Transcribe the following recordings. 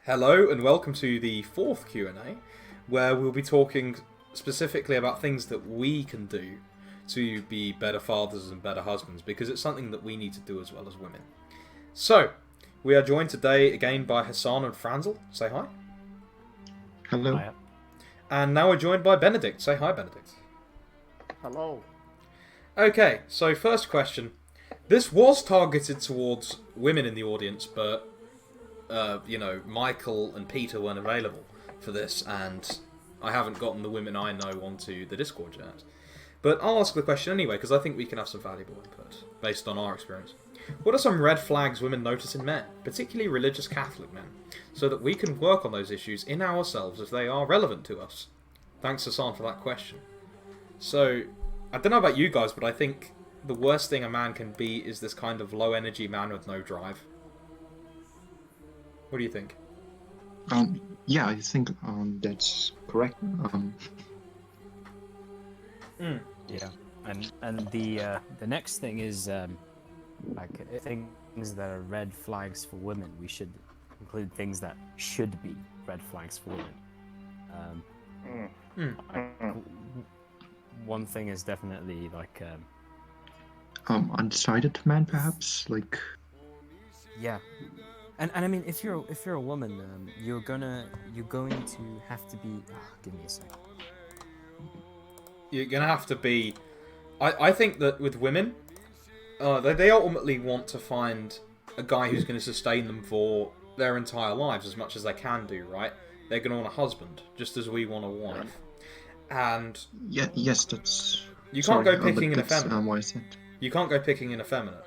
Hello and welcome to the fourth Q&A, where we'll be talking specifically about things that we can do to be better fathers and better husbands, because it's something that we need to do as well as women. So, we are joined today again by Hasan and Franzel. Say hi. Hello. Hi. And now we're joined by Benedict. Say hi, Benedict. Hello. Okay, so first question. This was targeted towards women in the audience, but Michael and Peter weren't available for this, and I haven't gotten the women I know onto the Discord yet. But I'll ask the question anyway, because I think we can have some valuable input, based on our experience. What are some red flags women notice in men, particularly religious Catholic men, so that we can work on those issues in ourselves if they are relevant to us? Thanks, Hasan, for that question. So, I don't know about you guys, but I think the worst thing a man can be is this kind of low-energy man with no drive. What do you think? Yeah, I think that's correct. Yeah, and the next thing is things that are red flags for women. We should include things that should be red flags for women. One thing is definitely Undecided man, perhaps. yeah. And I mean, if you're a woman, you're going to have to be. Give me a second. You're gonna have to be. I think that with women, they ultimately want to find a guy who's going to sustain them for their entire lives as much as they can do. Right? They're going to want a husband, just as we want a wife. And yes, that's. You can't go picking an that's, effeminate. what I said. You can't go picking an effeminate.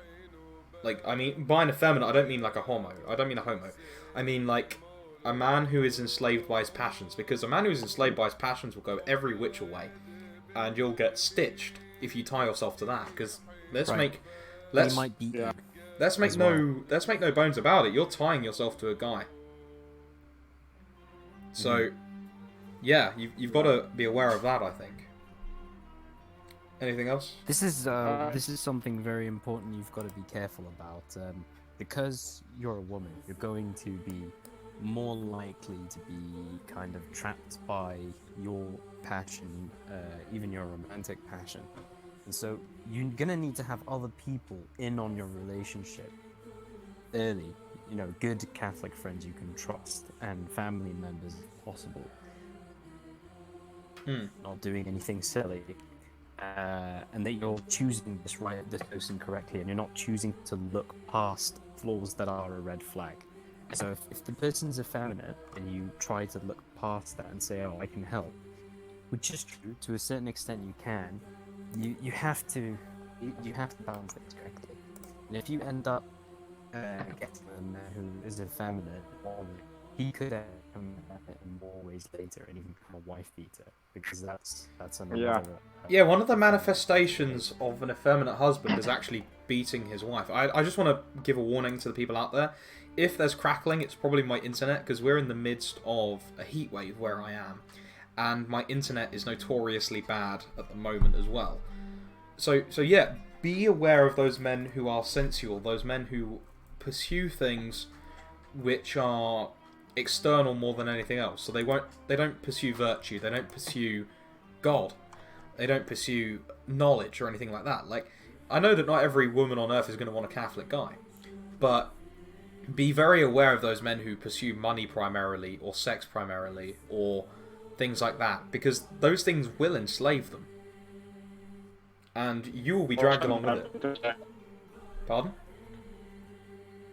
I mean, by an effeminate, I don't mean like a homo. I don't mean a homo. I mean like a man who is enslaved by his passions. Because a man who is enslaved by his passions will go every which way, and you'll get stitched if you tie yourself to that. Because let's make no bones about it. You're tying yourself to a guy. So, yeah, you've got to be aware of that, I think. Anything else? This is something very important you've got to be careful about. Because you're a woman, you're going to be more likely to be kind of trapped by your passion, even your romantic passion. And so you're going to need to have other people in on your relationship early. Good Catholic friends you can trust, and family members if possible. Not doing anything silly. And that you're choosing this person correctly, and you're not choosing to look past flaws that are a red flag. So if the person's effeminate and you try to look past that and say, "Oh, I can help," which is true to a certain extent, you can. You have to balance things correctly. And if you end up getting a man who is effeminate, he could come in more ways later and even become a wife beater, because that's another. Yeah, one of the manifestations of an effeminate husband is actually beating his wife. I just want to give a warning to the people out there. If there's crackling, it's probably my internet, because we're in the midst of a heat wave where I am, and my internet is notoriously bad at the moment as well. So yeah, be aware of those men who are sensual, those men who pursue things which are external more than anything else. So they don't pursue virtue, they don't pursue God, they don't pursue knowledge or anything like that. I know that not every woman on earth is going to want a Catholic guy, but be very aware of those men who pursue money primarily, or sex primarily, or things like that, because those things will enslave them, and you will be dragged along with it. Pardon?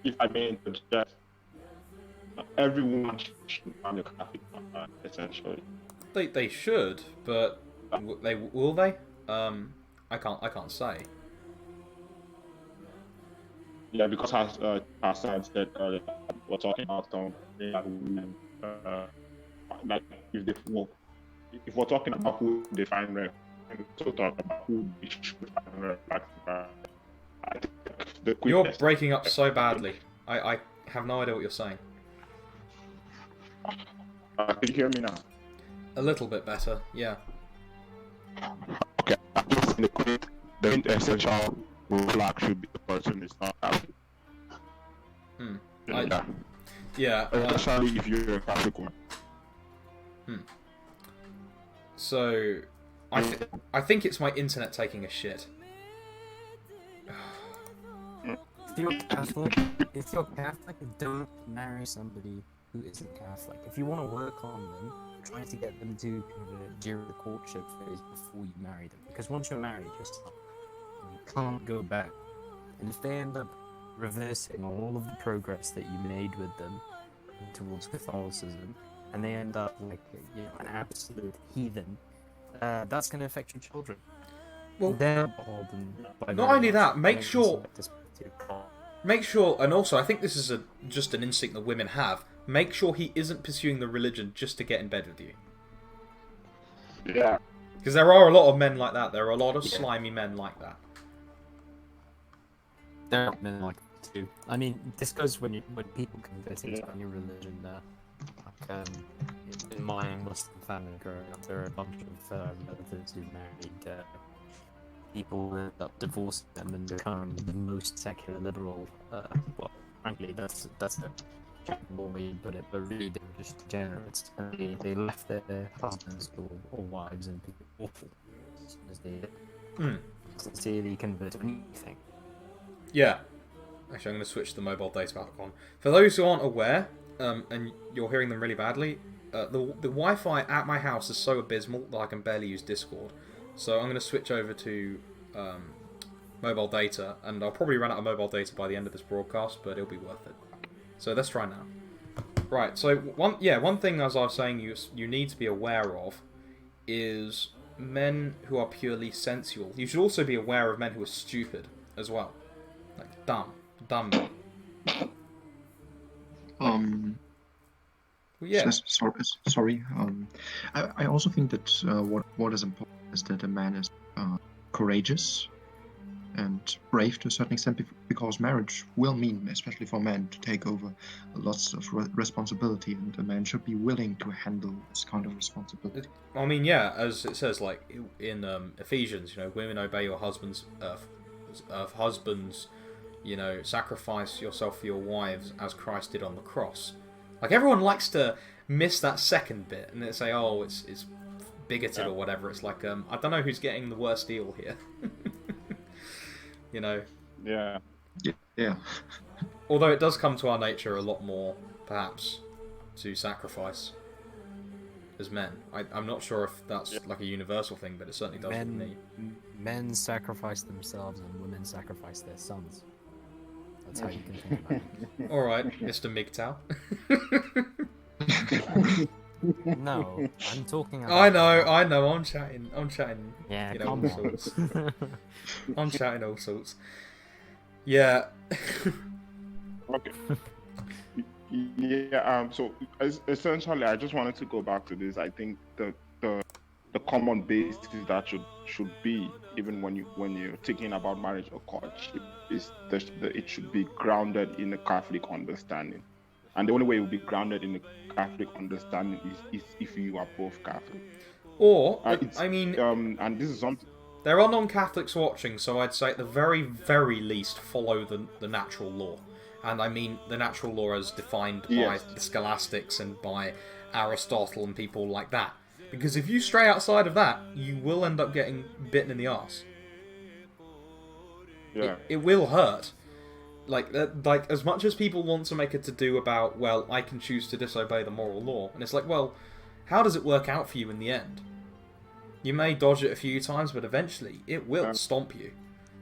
If I may interject, everyone should find a Catholic, essentially. They should, but will they? I can't say. Yeah, because as Hasan said earlier, we're talking about women. If we're talking about who they find red, and to talk about who they should find red, I think the You're quickest. breaking up so badly. I have no idea what you're saying. Can you hear me now? A little bit better, yeah. Okay, the essential flag should be the person is not happy. I Yeah. especially if you're a Catholic one. So, I think it's my internet taking a shit. If you're Catholic, don't marry somebody who isn't Catholic. If you want to work on them, try to get them to convert during the courtship phase before you marry them. Because once you're married, you're stuck. You can't go back. And if they end up reversing all of the progress that you made with them towards Catholicism, and they end up like an absolute heathen, that's going to affect your children. Well, They're beholden by not very only much that, make what sure- select this particular- make sure, and also I think this is just an instinct that women have. Make sure he isn't pursuing the religion just to get in bed with you. Yeah. Because there are a lot of men like that. There are a lot of slimy men like that. There are men like that too. I mean, this goes when people convert into a new religion. In my Muslim family growing up, there are a bunch of relatives who married people who end up divorcing them and become the most secular liberal. Well, frankly, that's a charitable way to put it, but really they were just degenerates. And they left their husbands or wives and people awful as soon as they sincerely convert to anything. Yeah. Actually, I'm going to switch the mobile data back on. For those who aren't aware, and you're hearing them really badly, the Wi-Fi at my house is so abysmal that I can barely use Discord. So I'm going to switch over to mobile data, and I'll probably run out of mobile data by the end of this broadcast, but it'll be worth it. So let's try now. Right, so one thing, as I was saying, you need to be aware of is men who are purely sensual. You should also be aware of men who are stupid as well. Like dumb men. Well, yeah. Sorry. I also think that what is important is that a man is courageous and brave to a certain extent, because marriage will mean, especially for men, to take over lots of responsibility, and a man should be willing to handle this kind of responsibility. I mean, yeah, as it says, like in Ephesians, women obey your husbands. Husbands, sacrifice yourself for your wives as Christ did on the cross. Like, everyone likes to miss that second bit and they say, oh, it's bigoted or whatever. It's like, I don't know who's getting the worst deal here. Yeah. Yeah. Although it does come to our nature a lot more, perhaps, to sacrifice as men. I'm not sure if that's like a universal thing, but it certainly does with me. Men sacrifice themselves and women sacrifice their sons. That's how you can think about it. Alright, Mr. MGTOW. No, I'm talking about... I know, I'm chatting. Yeah, all come on. sorts. I'm chatting all sorts. Yeah. Okay. Yeah. So essentially, I just wanted to go back to this. I think the common basis that should be, even when you're thinking about marriage or courtship, is that it should be grounded in a Catholic understanding. And the only way it will be grounded in a Catholic understanding is if you are both Catholic. Or, and this is something. There are non-Catholics watching, so I'd say at the very, very least follow the natural law. And I mean the natural law as defined by the scholastics and by Aristotle and people like that. Because if you stray outside of that, you will end up getting bitten in the arse. Yeah. It will hurt. Like as much as people want to make a to-do about, well, I can choose to disobey the moral law, and it's like, well, how does it work out for you in the end? You may dodge it a few times, but eventually it will stomp you.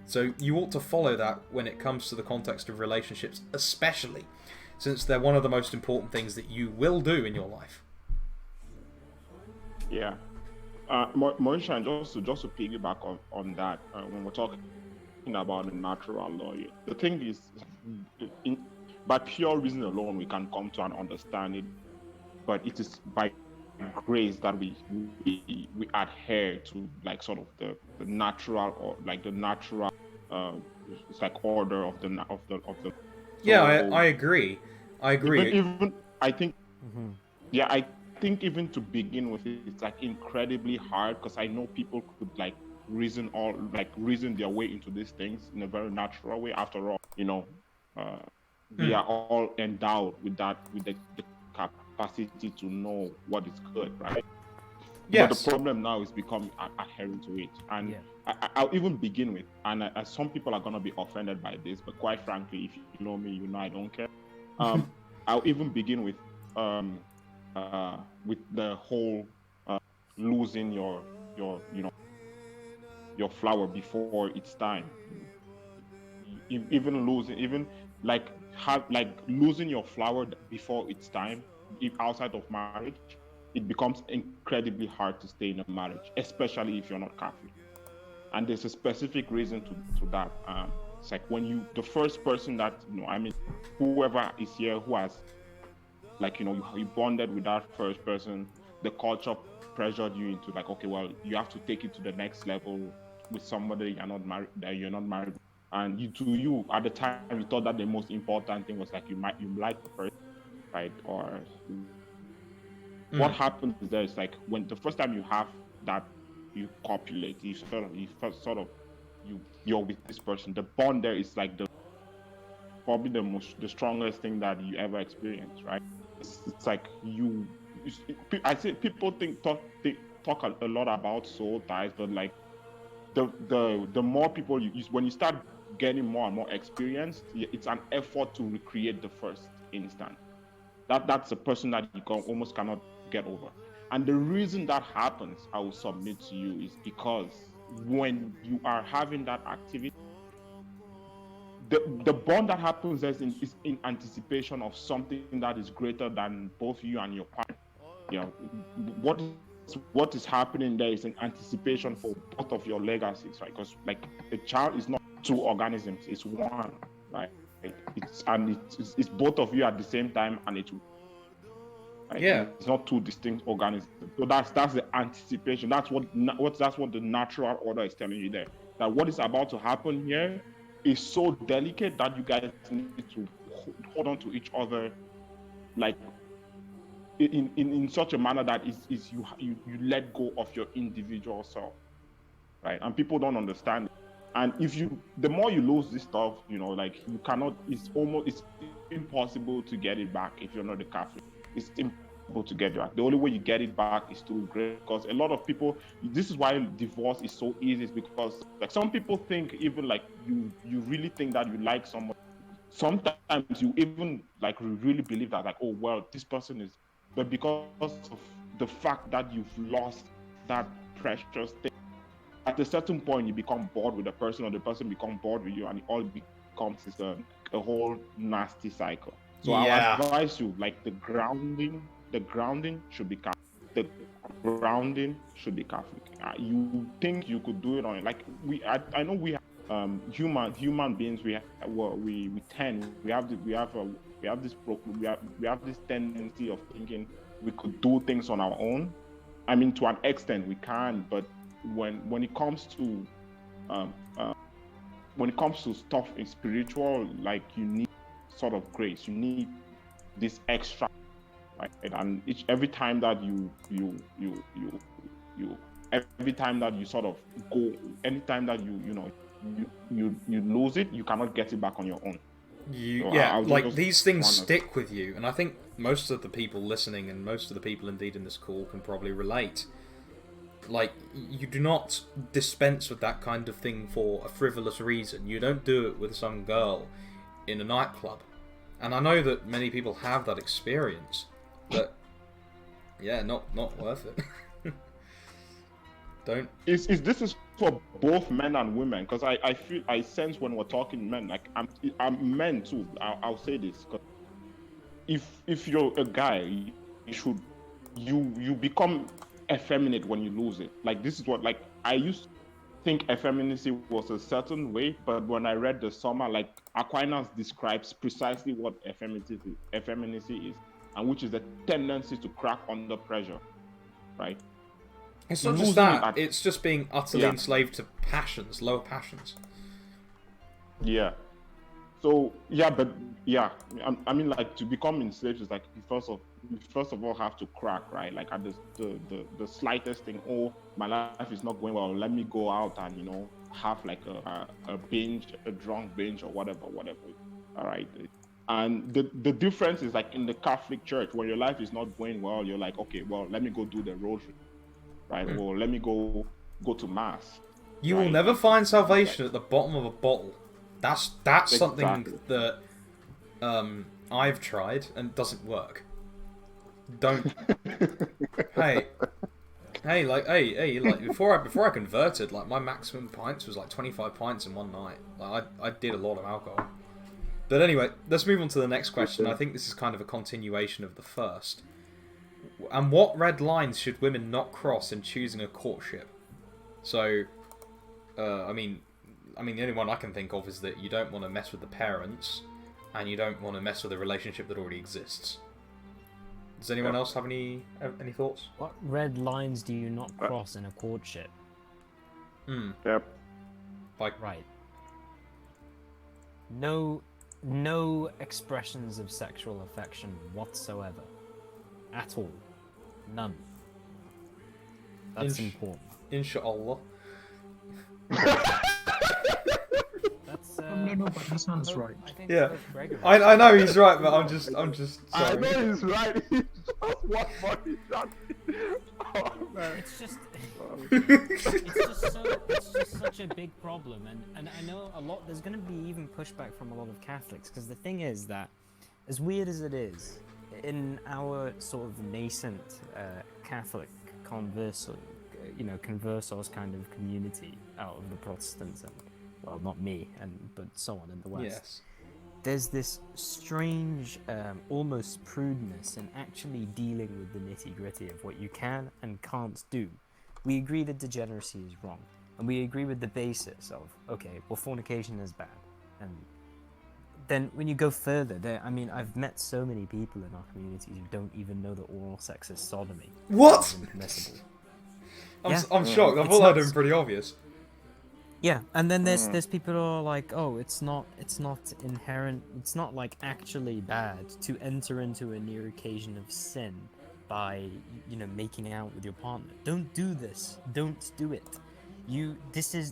So you ought to follow that when it comes to the context of relationships, especially since they're one of the most important things that you will do in your life. Yeah. Moishan, just to piggyback on that, when we're talking about the natural law, the thing is, by pure reason alone, we can come to an understanding, but it is by grace that we adhere to, like, sort of the natural, or like the natural it's like order of the Yeah, I agree. Even I think I think even to begin with, it's like incredibly hard, because I know people could like reason their way into these things in a very natural way. After all, we are all endowed with that, with the capacity to know what is good, right? But the Yes. problem now is becoming adhering to it. And Yeah. I'll even begin with, and some people are going to be offended by this, but quite frankly, if you know me, you know I don't care. I'll even begin with the whole losing your your flower before it's time. Even losing, even like losing your flower before it's time, if outside of marriage, it becomes incredibly hard to stay in a marriage, especially if you're not Catholic. And there's a specific reason to that. It's like when the first person that, I mean, whoever is here who has, like, you bonded with that first person, the culture pressured you into, like, okay, well, you have to take it to the next level with somebody you're not married, and you at the time you thought that the most important thing was, like, you like the person, right? Or what happens there is, like, when the first time you have that, you copulate, you're with this person, the bond there is like probably the strongest thing that you ever experience, right? It's like I say people talk a lot about soul ties, but, like, the more people when you start getting more and more experience, it's an effort to recreate the first instant. That's a person that you almost cannot get over. And the reason that happens, I will submit to you, is because when you are having that activity, the bond that happens is in anticipation of something that is greater than both you and your partner. You know, what is happening there is an anticipation for both of your legacies, right? Because, like, a child is not two organisms; it's one, right? It's both of you at the same time, and right? Yeah. It's not two distinct organisms. So that's the anticipation. That's what the natural order is telling you there. That what is about to happen here is so delicate that you guys need to hold on to each other, like, in such a manner that is you let go of your individual self, right? And people don't understand it. And the more you lose this stuff, like, you cannot. It's impossible to get it back if you're not a Catholic. It's impossible to get it back. The only way you get it back is through grace. Because a lot of people, this is why divorce is so easy. Is because, like, some people think, even, like, you really think that you like someone. Sometimes you even, like, really believe that, like, oh well, this person is, but because of the fact that you've lost that precious thing, at a certain point you become bored with the person, or the person become bored with you, and it all becomes a whole nasty cycle. So I'll Yeah. advise you, like, the grounding should be Catholic. The grounding should be Catholic. You think you could do it on, like, I know we have, human beings, we have this tendency of thinking we could do things on our own. I mean, to an extent we can, but when it comes to um, uh, stuff in spiritual, like, you need sort of grace, you need this extra, right? And every time that you every time that you sort of go, anytime that you lose it, you cannot get it back on your own. So Yeah, I'll like, just these things want to, stick with you, and I think most of the people listening, and most of the people indeed in this call, can probably relate. Like, you do not dispense with that kind of thing for a frivolous reason. You don't do it with some girl in a nightclub. And I know that many people have that experience, but yeah, not worth it. Don't. this is for both men and women, because I sense when we're talking men, like, I'm men too. I'll say this, because if you're a guy, you should you become effeminate when you lose it. Like, this is what, like, I used to think effeminacy was a certain way, but when I read the Summa, like, Aquinas describes precisely what effeminacy is, and which is the tendency to crack under pressure, right? It's not just Losing it that, it's just being utterly yeah, enslaved to passions, lower passions. yeah. So yeah, but yeah, I mean, like, to become enslaved is, like, you first of all have to crack, right? Like, at the slightest thing, oh, my life is not going well, let me go out and, have, like, a binge, a drunk binge, or whatever. All right. And the difference is like in the Catholic Church, when your life is not going well, you're like, okay, well, let me go do the rosary, right? Or let me go to mass. You will right? never And find it's salvation like, at the bottom of a bottle. That's something exactly. that I've tried and it doesn't work. Don't. Hey, like before I converted, like my maximum pints was like 25 pints in one night. Like I did a lot of alcohol. But anyway, let's move on to the next question. I think this is kind of a continuation of the first. And what red lines should women not cross in choosing a courtship? So, I mean, the only one I can think of is that you don't want to mess with the parents, and you don't want to mess with a relationship that already exists. Does anyone else have any thoughts? What red lines do you not cross in a courtship? Yep. Like, Right. No expressions of sexual affection whatsoever. At all. None. That's important. inshallah. That's No, but Hasan is right. I think Yeah. both Gregory- I know he's right, but I'm just I sorry. know he's right. He just one body shot. Oh man. It's just it's just such a big problem, and I know a lot. There's going to be even pushback from a lot of Catholics, because the thing is that, as weird as it is, in our sort of nascent Catholic conversos kind of community out of the Protestants, and well, not me, but so on in the West. Yes. There's this strange, almost prudeness in actually dealing with the nitty-gritty of what you can and can't do. We agree that degeneracy is wrong, and we agree with the basis of, okay, well, fornication is bad. And then when you go further, I've met so many people in our communities who don't even know that oral sex is sodomy. What? It's impermissible. I'm shocked. I It's thought that had not- been pretty obvious. Yeah, and then there's people who are like, oh, it's not inherent, it's not like actually bad to enter into a near occasion of sin by making out with your partner. Don't do this. Don't do it.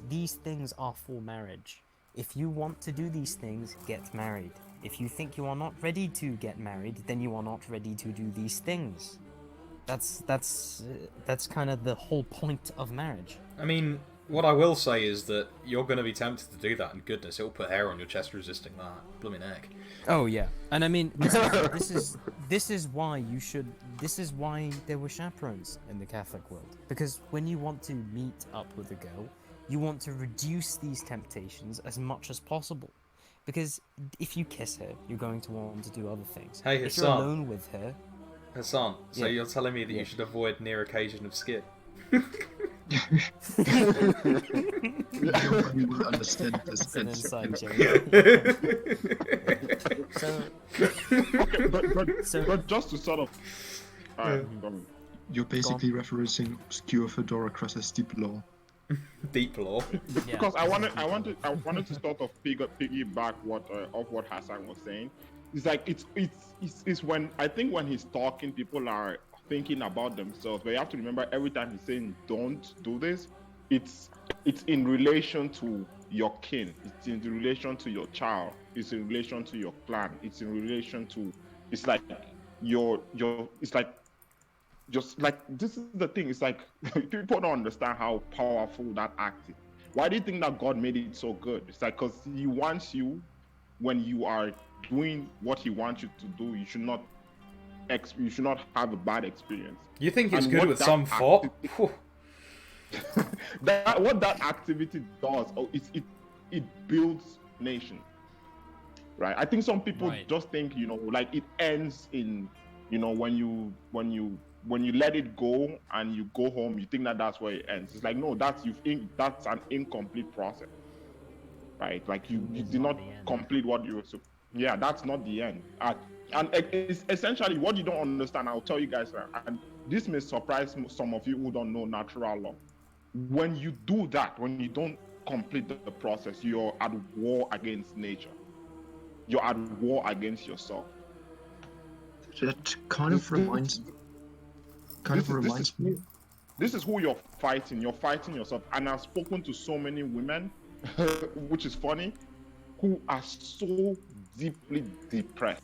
These things are for marriage. If you want to do these things, get married. If you think you are not ready to get married, then you are not ready to do these things. That's kind of the whole point of marriage. I mean, what I will say is that you're going to be tempted to do that, and goodness, it'll put hair on your chest resisting that. Blooming heck. Oh yeah, and I mean, this is why you should. This is why there were chaperones in the Catholic world, because when you want to meet up with a girl, you want to reduce these temptations as much as possible, because if you kiss her, you're going to want to do other things. Hey, if you're Hasan. alone with her, Hasan, so Yeah. you're telling me that Yeah. you should avoid near occasion of skid? Nobody will understand this. it's an and- inside and- joke. So, But just to sort of, You're basically referencing obscure Fedora Cross's deep law. Deep law. yeah. because I wanted to sort of piggyback off what Hasan was saying. It's like it's when I think when he's talking, people are thinking about themselves. But you have to remember, every time he's saying don't do this, it's in relation to your kin, it's in relation to your child, it's in relation to your clan, it's in relation to, it's like your it's like, just like, this is the thing, it's like people don't understand how powerful that act is. Why do you think that God made it so good? It's like, because he wants you, when you are doing what he wants you to do, you should not have a bad experience. You think it's And good what with that some fop? Phew. That what that activity does, it builds nation, right? I think some people Right. just think, like, it ends in, when you let it go and you go home, you think that that's where it ends. It's like, no, that's an incomplete process, right? Like, you It's did not not the end. complete what you were. Yeah, that's not the end. And it's essentially what you don't understand. I'll tell you guys, and this may surprise some of you who don't know natural law. When you do that, when you don't complete the process, you're at war against nature. You're at war against yourself. That kind of reminds me. This is who you're fighting. You're fighting yourself. And I've spoken to so many women, which is funny, who are so deeply depressed.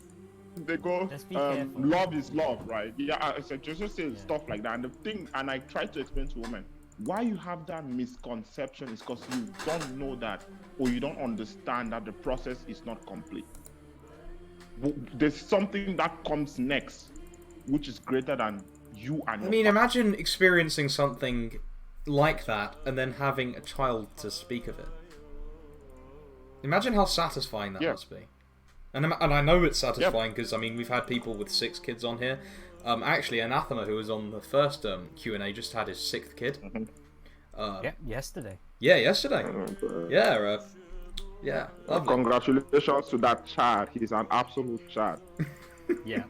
They go, Just be careful. love is love, right? Yeah, I said just say stuff like that. And the thing, and I try to explain to women why you have that misconception is because you don't know that, or you don't understand that the process is not complete. There's something that comes next, which is greater than you and I your mean, partner. imagine experiencing something like that and then having a child to speak of it. Imagine how satisfying that must be. And I know it's satisfying because, I mean, we've had people with 6 kids on here. Actually, Anathema, who was on the first Q&A, just had his 6th kid. Yesterday. Yeah, yesterday. Yeah, lovely. Congratulations to that child. He's an absolute child. Yeah.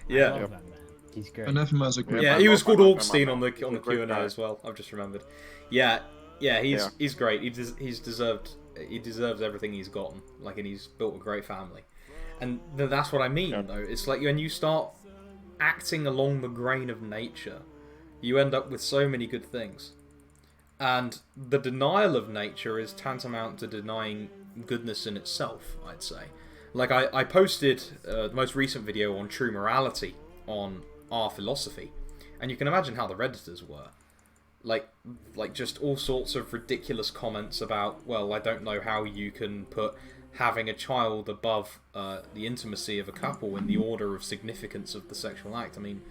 Yeah. I love that man. He's great. Anathema's a great. Yeah, he was called Augustine on the Q&A guy. as well. I've just remembered. Yeah, he's great. He deserves everything he's gotten. Like, and he's built a great family. And that's what I mean, though. It's like when you start acting along the grain of nature, you end up with so many good things. And the denial of nature is tantamount to denying goodness in itself, I'd say. Like, I posted the most recent video on true morality on our philosophy, and you can imagine how the Redditors were. Like just all sorts of ridiculous comments about, well, I don't know how you can put having a child above the intimacy of a couple in the order of significance of the sexual act. I mean,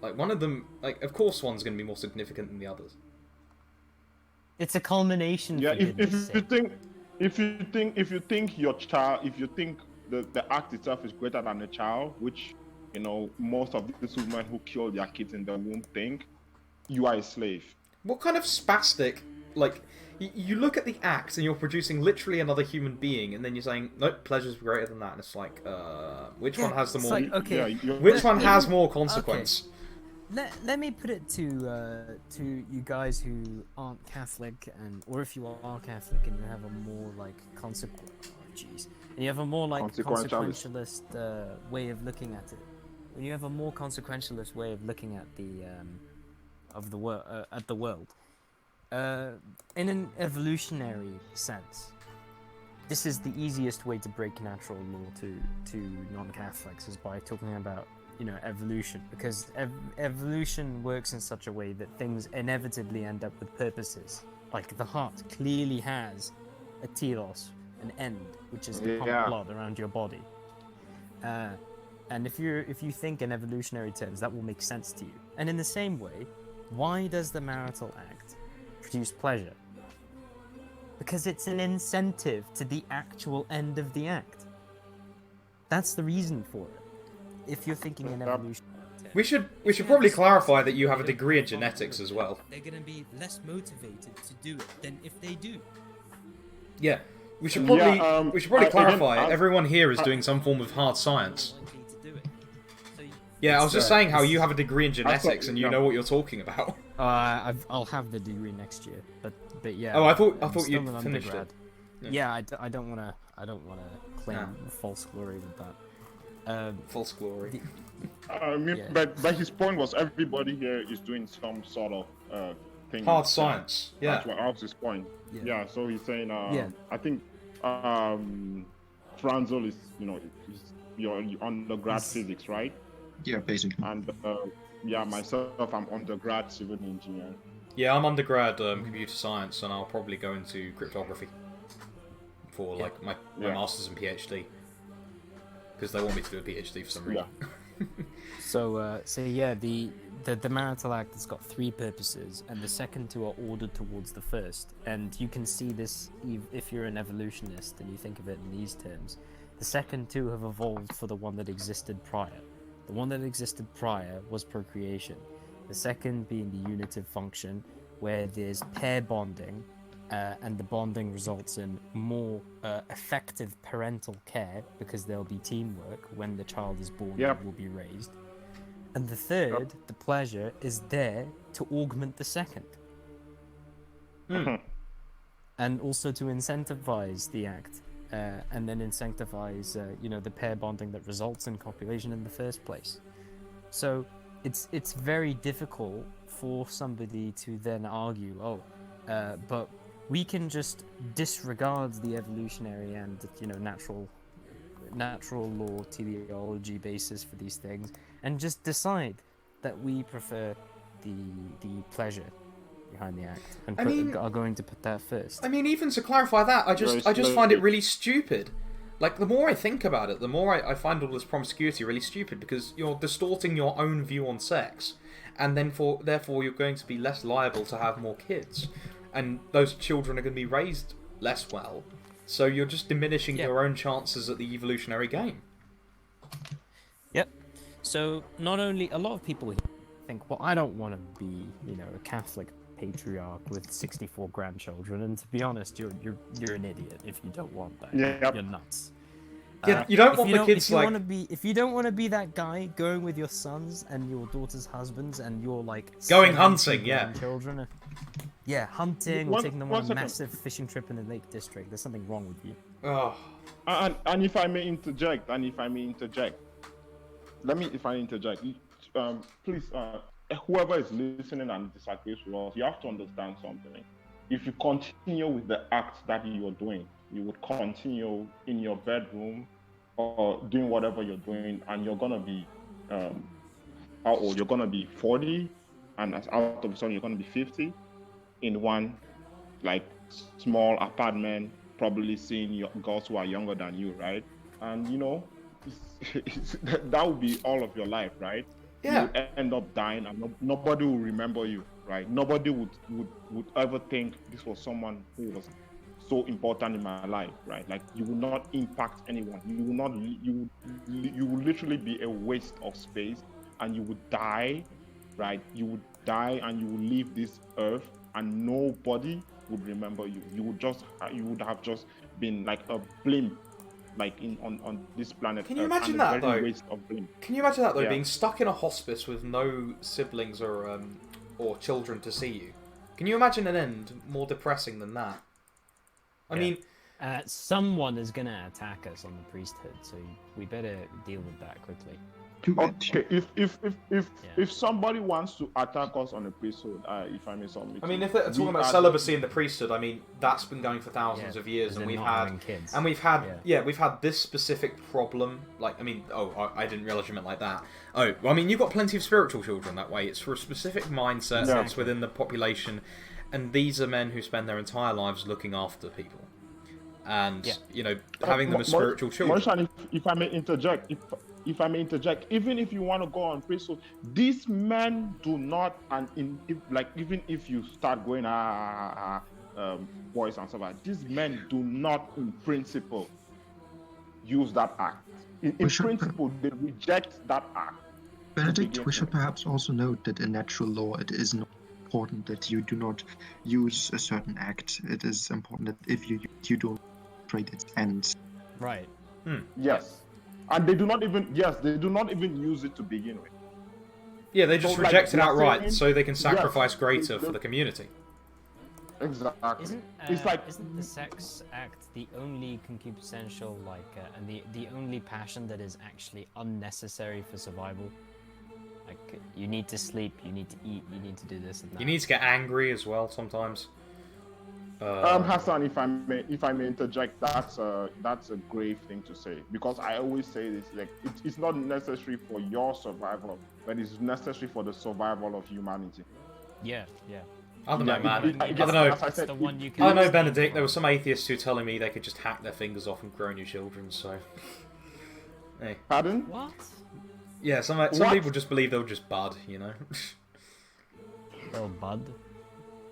like, one of them, like, of course one's going to be more significant than the others. It's a culmination. Yeah, if you think your child, if you think the act itself is greater than the child, which, you know, most of these women who kill their kids in the womb think, you are a slave. What kind of spastic, like, you look at the act and you're producing literally another human being, and then you're saying, nope, pleasure's greater than that, and it's like, which one has the more... Like, okay. Which one has more consequence? Okay. Let me put it to you guys who aren't Catholic, or if you are Catholic and you have a more like and you have a more like consequentialist way of looking at it. When you have a more consequentialist way of looking at the world, in an evolutionary sense, this is the easiest way to break natural law to non-Catholics, is by talking about, you know, evolution, because evolution works in such a way that things inevitably end up with purposes. Like the heart clearly has a telos, an end, which is to pump blood around your body. And if you think in evolutionary terms, that will make sense to you. And in the same way, why does the marital act produce pleasure? Because it's an incentive to the actual end of the act. That's the reason for it. If you're thinking in evolution, we should probably clarify that you have a degree in genetics as well. They're going to be less motivated to do it than if they do. Yeah, we should probably clarify. Everyone here is doing some form of hard science. Yeah, I was just saying how you have a degree in genetics and you know what you're talking about. I'll have the degree next year, but yeah. Oh, I thought you'd finished it. Yeah, I don't wanna claim false glory with that. False glory. But his point was everybody here is doing some sort of thing. Hard science. Yeah. That's what was his point. Yeah. So he's saying, I think Franzel is, you know, your undergrad physics, right? Yeah, basically. And myself, I'm undergrad civil engineer. Yeah, I'm undergrad computer science, and I'll probably go into cryptography for like my master's and PhD, because they want me to do a PhD for some reason. So the marital act has got 3 purposes, and the second 2 are ordered towards the first. And you can see this if you're an evolutionist and you think of it in these terms. The second 2 have evolved for the one that existed prior. The one that existed prior was procreation. The second being the unitive function, where there's pair bonding, and the bonding results in more effective parental care, because there'll be teamwork when the child is born and will be raised. And the third, the pleasure, is there to augment the second. And also to incentivize the act, and then incentivize the pair bonding that results in copulation in the first place. So it's very difficult for somebody to then argue, but we can just disregard the evolutionary and natural law teleology basis for these things, and just decide that we prefer the pleasure behind the act, and are going to put that first. I mean, even to clarify that, I just find it really stupid. Like, the more I think about it, the more I find all this promiscuity really stupid, because you're distorting your own view on sex, and then therefore you're going to be less liable to have more kids, and those children are going to be raised less well. So you're just diminishing your own chances at the evolutionary game. Yep. So not only a lot of people think, well, I don't want to be, a Catholic patriarch with 64 grandchildren, and to be honest, you're an idiot if you don't want that. Yeah. You're nuts. Yeah, you don't want the kids if you don't want to be that guy going with your sons and your daughter's husbands and your going hunting, children. Yeah, hunting, or taking them on a massive fishing trip in the Lake District. There's something wrong with you. Oh. And if I may interject, let me please, whoever is listening and disagrees with us, you have to understand something. If you continue with the act that you're doing, you would continue in your bedroom or doing whatever you're doing, and you're gonna be how old? You're gonna be 40, and as out of a sudden you're gonna be 50 in one small apartment, probably seeing girls who are younger than you, right? And that would be all of your life, right? Yeah. You end up dying, and nobody will remember you, right? Nobody would ever think this was someone who was so important in my life, right? Like, you will not impact anyone. You will not. You will literally be a waste of space, and you would die, right? You would die, and you will leave this earth, and nobody would remember you. You would have just been like a blimp, on this planet. Can you imagine that though? Waste of blimp. Can you imagine that though? Yeah. Being stuck in a hospice with no siblings or children to see you. Can you imagine an end more depressing than that? I mean, someone is gonna attack us on the priesthood, so we better deal with that quickly. Okay, if somebody wants to attack us on the priesthood, if I may submit. I mean, if they're talking about celibacy in the priesthood, I mean, that's been going for thousands of years, and we've had this specific problem. I didn't realize you meant like that. Oh, well, I mean, you've got plenty of spiritual children that way. It's for a specific mindset that's within the population, and these are men who spend their entire lives looking after people, and having them as spiritual children. Marshan, if I may interject, even if you want to go on priesthood, these men do not, even if you start going boys and stuff like that, these men do not, in principle, use that act. In principle, they reject that act. Benedict, we should perhaps also note that in natural law, it is not important that you do not use a certain act. It is important that if you don't trade its ends. Right. Yes. And they do not even use it to begin with. Yeah, they just reject it outright so they can sacrifice greater for the community. Exactly. Isn't the sex act the only concupiscential, and the only passion that is actually unnecessary for survival? Like, you need to sleep, you need to eat, you need to do this and that. You need to get angry as well sometimes. Hasan, if I may interject, that's a grave thing to say, because I always say this, it's not necessary for your survival, but it's necessary for the survival of humanity. Yeah. I don't know, man. I don't know, Benedict. There were some atheists who were telling me they could just hack their fingers off and grow new children. So, hey. Pardon? What? Yeah, some people just believe they'll just bud, They'll bud.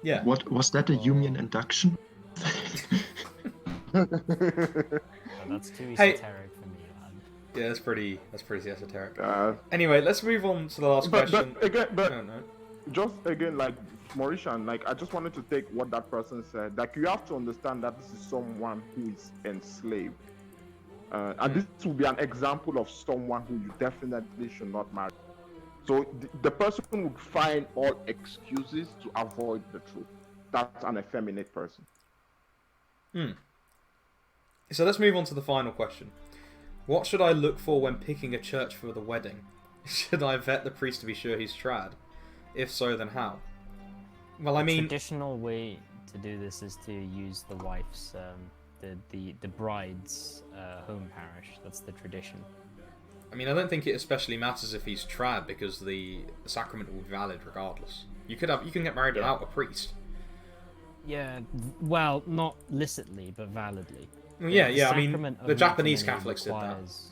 Yeah. What was that? A Jungian induction? That's too esoteric for me, man. Yeah, that's pretty esoteric. Anyway, let's move on to the last question. Just again, Mauritian, I just wanted to take what that person said. You have to understand that this is someone who is enslaved. And this will be an example of someone who you definitely should not marry. So the person would find all excuses to avoid the truth. That's an effeminate person. So let's move on to the final question. What should I look for when picking a church for the wedding? Should I vet the priest to be sure he's trad? If so, then how? Well, I mean... traditional way to do this is to use the wife's, the bride's home parish. That's the tradition. I mean, I don't think it especially matters if he's trad because the sacrament will be valid regardless. You can get married without a priest. Yeah, well, not licitly, but validly. Well, yeah, The yeah. I mean, sacrament of the Japanese matrimony Catholics did that. requires-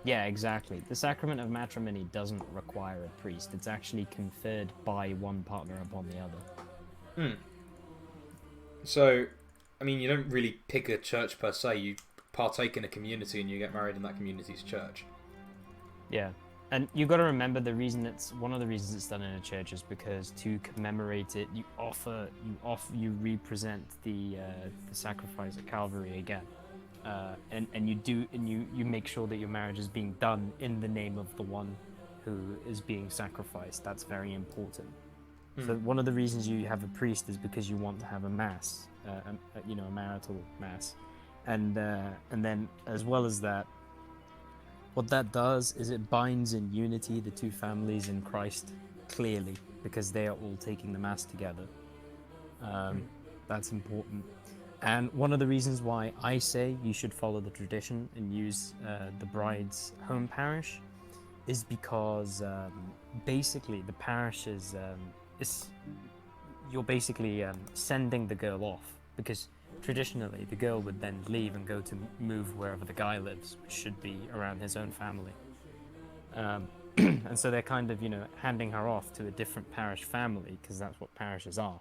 Yeah, exactly. The sacrament of matrimony doesn't require a priest. It's actually conferred by one partner upon the other. So, I mean, you don't really pick a church per se. You partake in a community and you get married in that community's church. Yeah, and you got to remember one of the reasons it's done in a church is because to commemorate it, you represent the sacrifice at Calvary again, and you make sure that your marriage is being done in the name of the one who is being sacrificed. That's very important. So one of the reasons you have a priest is because you want to have a mass, a marital mass, and then as well as that. What that does is it binds in unity the two families in Christ clearly, because they are all taking the Mass together. That's important. And one of the reasons why I say you should follow the tradition and use the bride's home parish is because basically the parish is you're basically sending the girl off, because traditionally, the girl would then leave and go to move wherever the guy lives, which should be around his own family. And so they're kind of, handing her off to a different parish family, because that's what parishes are.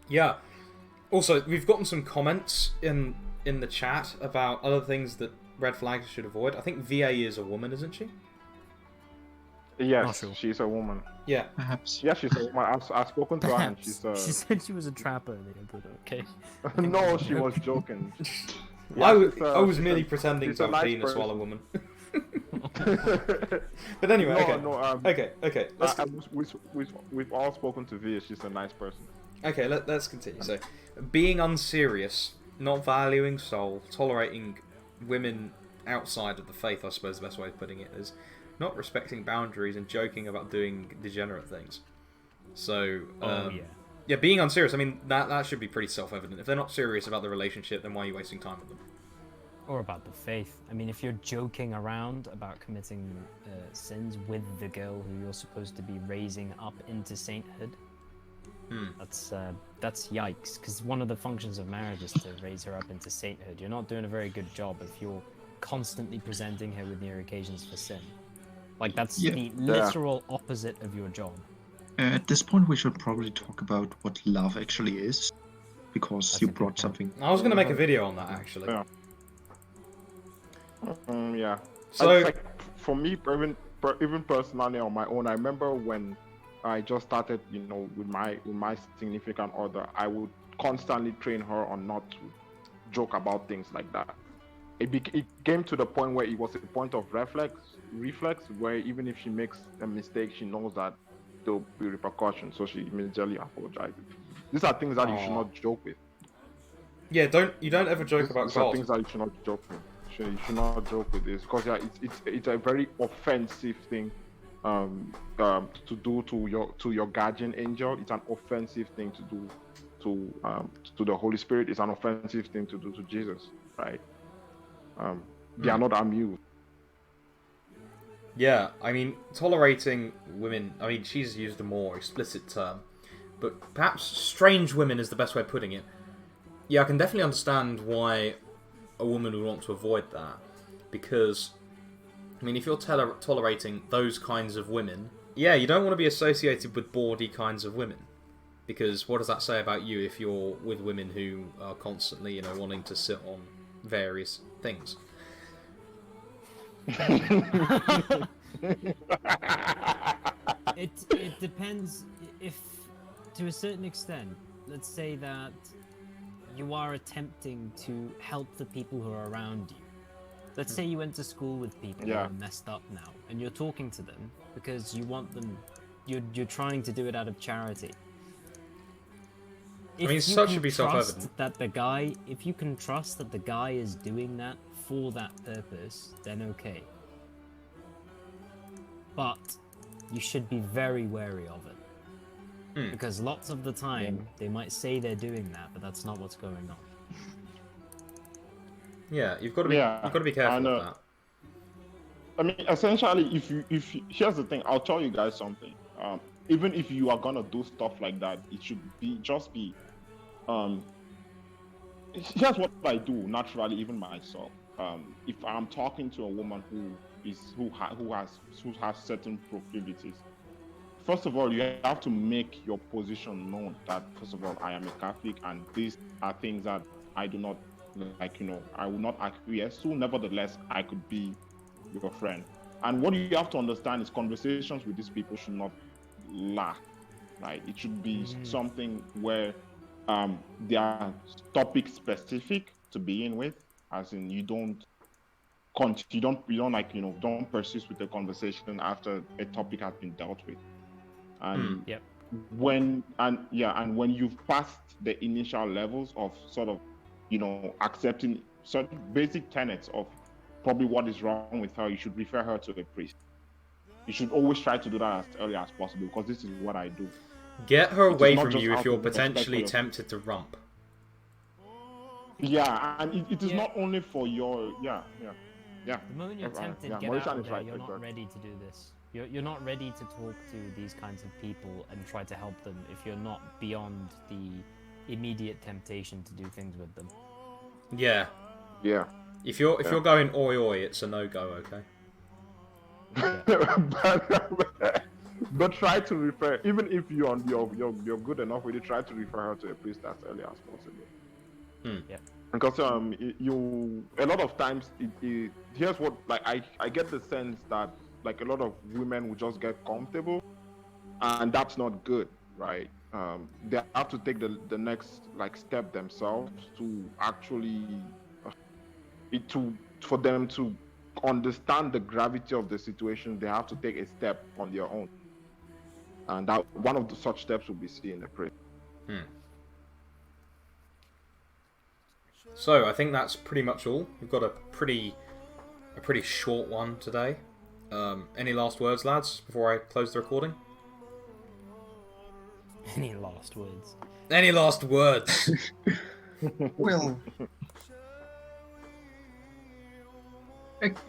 Yeah. Also, we've gotten some comments in the chat about other things that red flags should avoid. I think VA is a woman, isn't she? Yes, sure. she's a woman. Yeah. Perhaps. Yeah, she's a woman. I've spoken to her and she's She said she was a trapper earlier, but okay. No, she was joking. I she's was she's merely a- pretending she's to a have nice a penis person. while a woman. But anyway, okay. We've all spoken to Via. She's a nice person. Okay, let's continue. So, being unserious, not valuing soul, tolerating women outside of the faith, I suppose the best way of putting it is, not respecting boundaries and joking about doing degenerate things. So, yeah, being unserious, I mean, that should be pretty self-evident. If they're not serious about the relationship, then why are you wasting time with them? Or about the faith. I mean, if you're joking around about committing sins with the girl who you're supposed to be raising up into sainthood, that's yikes. Because one of the functions of marriage is to raise her up into sainthood. You're not doing a very good job if you're constantly presenting her with new occasions for sin. Like, that's the literal opposite of your job. At this point, we should probably talk about what love actually is, because That's you a good brought point. something. I was going to make a video on that, actually. Yeah. Yeah. So, It's like, for me, even personally on my own, I remember when I just started, with my significant other, I would constantly train her on not to joke about things like that. It came to the point where it was a point of reflex, where even if she makes a mistake, she knows that there'll be repercussions, so she immediately apologizes. These are things that you should not joke with. yeah, you don't ever joke about These are God. things that you should not joke with. You should not joke with this, because it's a very offensive thing to do to your guardian angel. It's an offensive thing to do to the Holy Spirit. It's an offensive thing to do to Jesus, right? They are not amused. Yeah, I mean, tolerating women, I mean, she's used a more explicit term, but perhaps strange women is the best way of putting it. Yeah, I can definitely understand why a woman would want to avoid that, because, I mean, if you're tolerating those kinds of women, yeah, you don't want to be associated with bawdy kinds of women, because what does that say about you if you're with women who are constantly, wanting to sit on various things? It depends. If to a certain extent, let's say that you are attempting to help the people who are around you. Let's say you went to school with people who are messed up now, and you're talking to them because you want them. You're trying to do it out of charity. I mean, such should be self-evident. If you can trust that the guy is doing that for that purpose, then okay. But you should be very wary of it. Because lots of the time, they might say they're doing that, but that's not what's going on. Yeah, you've got to be careful and, with that. I mean, essentially, if you, here's the thing, I'll tell you guys something. Even if you are gonna do stuff like that, it should be just be. Here's what I do naturally, even myself. If I'm talking to a woman who has certain proclivities, first of all, you have to make your position known. That first of all, I am a Catholic, and these are things that I do not like. I will not acquiesce to. Nevertheless, I could be your friend. And what you have to understand is conversations with these people should not lack. Right? It should be something where they are topic specific to begin with, as in you don't don't persist with the conversation after a topic has been dealt with. And when you've passed the initial levels of sort of accepting certain basic tenets of probably what is wrong with her, you should refer her to a priest. You should always try to do that as early as possible, because this is what I do. Get her It is away not from just you if out you're of respect for potentially your- tempted to rump. Yeah, and it is not only for your yeah. The moment you're tempted, get Mauritian out of is there. right, You're not exactly. ready to do this. You're not ready to talk to these kinds of people and try to help them if you're not beyond the immediate temptation to do things with them. Yeah. Yeah. If you're going oi oi, it's a no go. Okay. but try to refer, even if you're good enough with it, try to refer her to a priest as early as possible. Because you a lot of times here's what, like, I get the sense that like a lot of women will just get comfortable, and that's not good, right? They have to take the next like step themselves to actually for them to understand the gravity of the situation. They have to take a step on their own, and that one of such steps will be seeing a priest. So I think that's pretty much all. We've got a pretty short one today. Any last words, lads, before I close the recording? Any last words? Any last words? Well,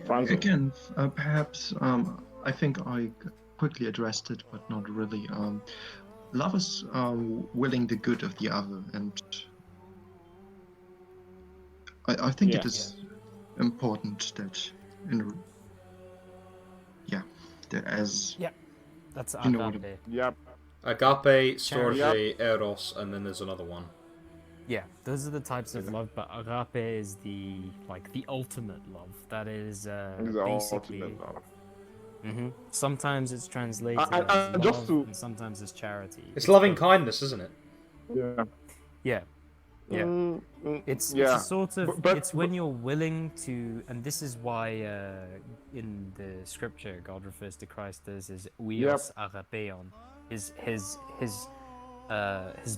Franzo. again, perhaps I think I quickly addressed it, but not really. Lovers are willing the good of the other, and I think it is important that as That's you know what agape. Yep. Agape, storge, eros, and then there's another one. Yeah, those are the types of love, but agape is the ultimate love. That is basically. Ultimate love. Sometimes it's translated And as love, just to- and sometimes it's charity. It's loving kindness, isn't it? Yeah. Yeah. It's a sort of it's when you're willing to, and this is why in the scripture God refers to Christ as his uios agapeon, his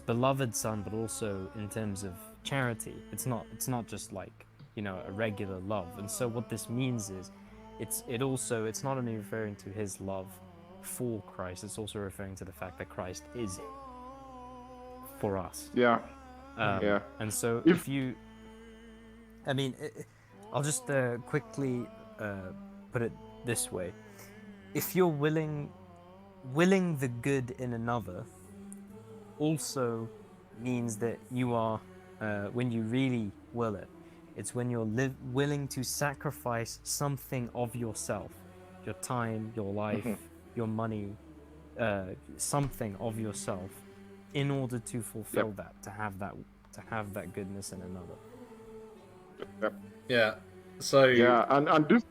beloved son, but also in terms of charity. It's not just like a regular love. And so what this means is it's not only referring to his love for Christ, it's also referring to the fact that Christ is for us. And so I'll just quickly put it this way. If you're willing the good in another also means that you are, when you really will it, it's when you're willing to sacrifice something of yourself, your time, your life, your money, something of yourself, in order to fulfill that, to have that goodness in another. Yeah. So and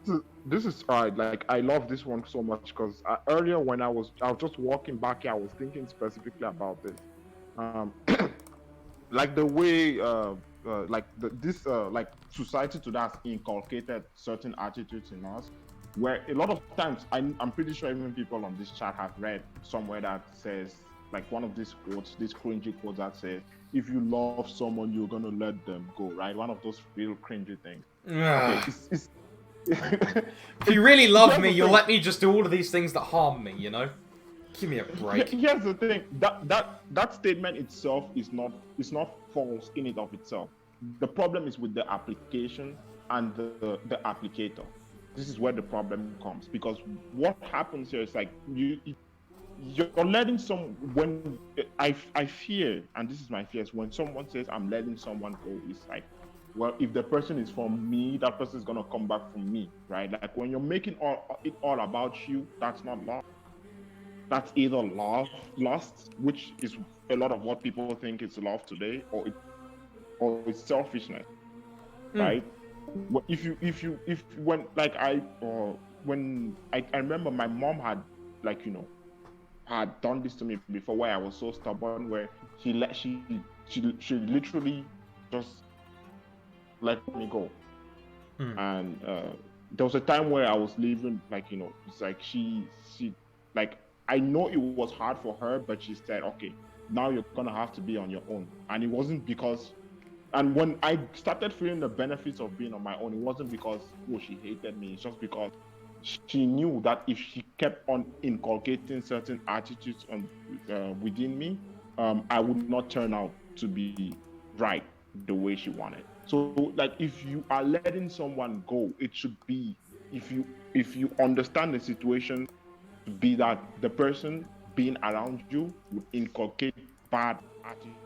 this is right. Like, I love this one so much because earlier when I was just walking back here, I was thinking specifically about this, like the way like society today has inculcated certain attitudes in us, where a lot of times I'm pretty sure even people on this chat have read somewhere that says, like, one of these quotes, these cringy quotes that says, if you love someone, you're gonna let them go, right? One of those real cringy things. Okay, if you really love me, you'll let me just do all of these things that harm me, Give me a break. Here's the thing. That statement itself is not false in and of itself. The problem is with the application and the applicator. This is where the problem comes, because what happens here is like you're letting when I fear, and this is my fear, is when someone says I'm letting someone go, it's like, well, if the person is from me, that person is gonna come back from me, right? Like when you're making it all about you, that's not love. That's either lust, which is a lot of what people think is love today, or it's selfishness, right? If when like when I remember my mom had, like, had done this to me before, where I was so stubborn, where she literally just let me go. And there was a time where I was leaving, like, it's like she like, I know it was hard for her, but she said, okay, now you're gonna have to be on your own. And it wasn't because, and when I started feeling the benefits of being on my own, it wasn't because, oh, she hated me. It's just because she knew that if she kept on inculcating certain attitudes within me, I would not turn out to be right the way she wanted. So, like, if you are letting someone go, it should be, if you understand the situation to be that the person being around you would inculcate bad attitudes.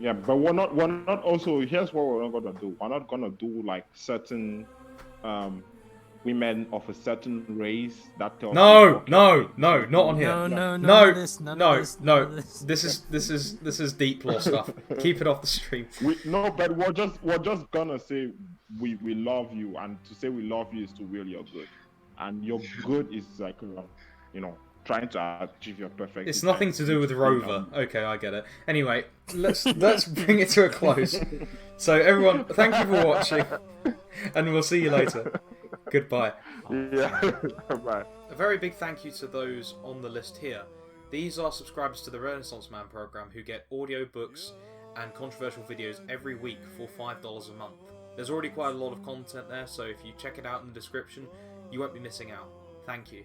Yeah, but we're not also, here's what we're not gonna do. We're not gonna do like certain women of a certain race that tell No, not on here. No, This is deep law stuff. Keep it off the stream. But we're just gonna say we love you, and to say we love you is to will your good, and your good is like, trying to achieve your perfect. It's nothing to do with Rover. Okay, I get it. Anyway, let's bring it to a close. So everyone, thank you for watching, and we'll see you later. Goodbye. Yeah. Bye. A very big thank you to those on the list here. These are subscribers to the Renaissance Man program who get audio books and controversial videos every week for $5 a month. There's already quite a lot of content there, so if you check it out in the description, you won't be missing out. Thank you.